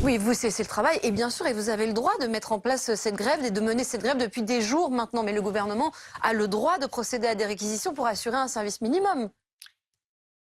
Oui, vous cessez le travail et bien sûr, et vous avez le droit de mettre en place cette grève et de mener cette grève depuis des jours maintenant. Mais le gouvernement a le droit de procéder à des réquisitions pour assurer un service minimum.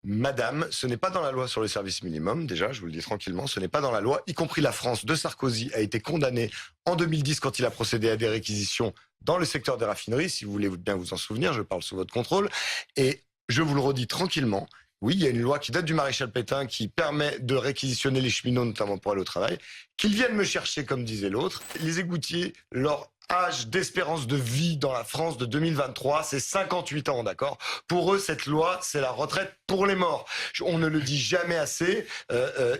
Madame, ce n'est pas dans la loi sur le service minimum, déjà, je vous le dis tranquillement, ce n'est pas dans la loi, y compris la France de Sarkozy a été condamnée en 2010 quand il a procédé à des réquisitions dans le secteur des raffineries, si vous voulez bien vous en souvenir, je parle sous votre contrôle, et je vous le redis tranquillement, oui, il y a une loi qui date du maréchal Pétain qui permet de réquisitionner les cheminots, notamment pour aller au travail, qu'ils viennent me chercher, comme disait l'autre. Les égoutiers, leur âge d'espérance de vie dans la France de 2023, c'est 58 ans, d'accord? Pour eux, cette loi, c'est la retraite pour les morts. On ne le dit jamais assez,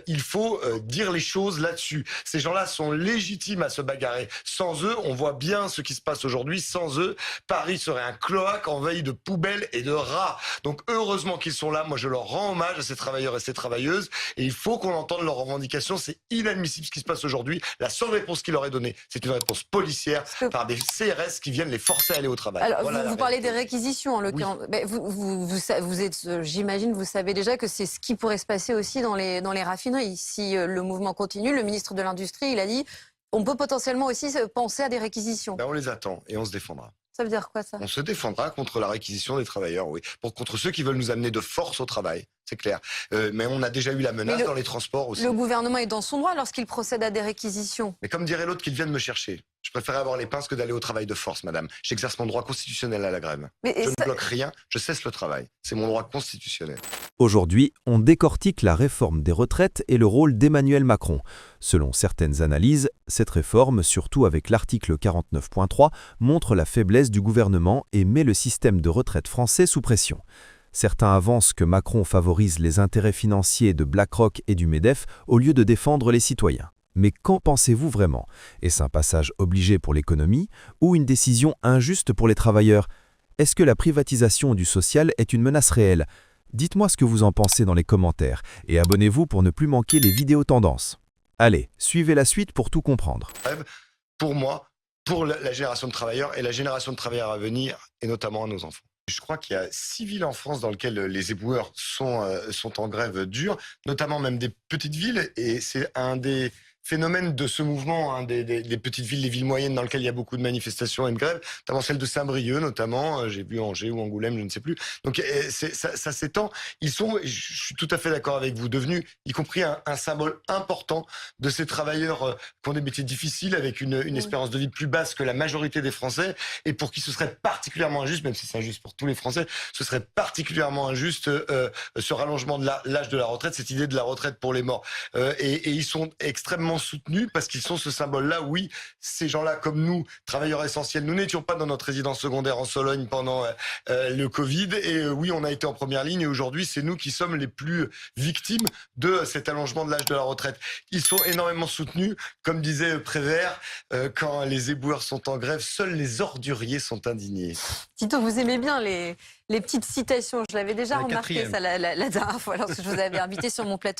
il faut dire les choses là-dessus. Ces gens-là sont légitimes à se bagarrer. Sans eux, on voit bien ce qui se passe aujourd'hui. Sans eux, Paris serait un cloaque envahi de poubelles et de rats. Donc heureusement qu'ils sont là. Moi, je leur rends hommage à ces travailleurs et ces travailleuses. Et il faut qu'on entende leurs revendications. C'est inadmissible ce qui se passe aujourd'hui. La seule réponse qui leur est donnée, c'est une réponse policière par des CRS qui viennent les forcer à aller au travail. Alors, Voilà vous parlez des réquisitions, en l'occurrence. Oui. Mais vous êtes, j'imagine, vous savez déjà que c'est ce qui pourrait se passer aussi dans les raffineries. Si le mouvement continue, le ministre de l'Industrie, il a dit, on peut potentiellement aussi penser à des réquisitions. Ben, on les attend et on se défendra. Ça veut dire quoi, ça? On se défendra contre la réquisition des travailleurs, oui. Contre ceux qui veulent nous amener de force au travail, c'est clair. Mais on a déjà eu la menace dans les transports aussi. Le gouvernement est dans son droit lorsqu'il procède à des réquisitions. Mais comme dirait l'autre, qu'ils viennent me chercher. Je préférerais avoir les pinces que d'aller au travail de force, madame. J'exerce mon droit constitutionnel à la grève. Je ne bloque rien, je cesse le travail. C'est mon droit constitutionnel. Aujourd'hui, on décortique la réforme des retraites et le rôle d'Emmanuel Macron. Selon certaines analyses, cette réforme, surtout avec l'article 49.3, montre la faiblesse du gouvernement et met le système de retraite français sous pression. Certains avancent que Macron favorise les intérêts financiers de BlackRock et du MEDEF au lieu de défendre les citoyens. Mais qu'en pensez-vous vraiment? Est-ce un passage obligé pour l'économie ou une décision injuste pour les travailleurs? Est-ce que la privatisation du social est une menace réelle? Dites-moi ce que vous en pensez dans les commentaires et abonnez-vous pour ne plus manquer les vidéos tendances. Allez, suivez la suite pour tout comprendre. Pour moi, pour la génération de travailleurs et la génération de travailleurs à venir, et notamment à nos enfants. Je crois qu'il y a 6 villes en France dans lesquelles les éboueurs sont en grève dure, notamment même des petites villes, et c'est un des phénomènes de ce mouvement, hein, des petites villes, des villes moyennes dans lesquelles il y a beaucoup de manifestations et de grèves, notamment celle de Saint-Brieuc, notamment, j'ai vu Angers ou Angoulême, je ne sais plus. Donc ça s'étend. Ils sont, je suis tout à fait d'accord avec vous, devenus, y compris un symbole important de ces travailleurs qui ont des métiers difficiles, avec une espérance de vie plus basse que la majorité des Français, et pour qui ce serait particulièrement injuste, même si c'est injuste pour tous les Français, ce serait particulièrement injuste ce rallongement de l'âge de la retraite, cette idée de la retraite pour les morts. Et ils sont extrêmement soutenus parce qu'ils sont ce symbole-là. Oui, ces gens-là, comme nous, travailleurs essentiels, nous n'étions pas dans notre résidence secondaire en Sologne pendant le Covid. Et oui, on a été en première ligne. Et aujourd'hui, c'est nous qui sommes les plus victimes de cet allongement de l'âge de la retraite. Ils sont énormément soutenus. Comme disait Prévert, quand les éboueurs sont en grève, seuls les orduriers sont indignés. Tito, vous aimez bien les petites citations. Je l'avais déjà remarqué ça la dernière fois lorsque je vous avais invité sur mon plateau.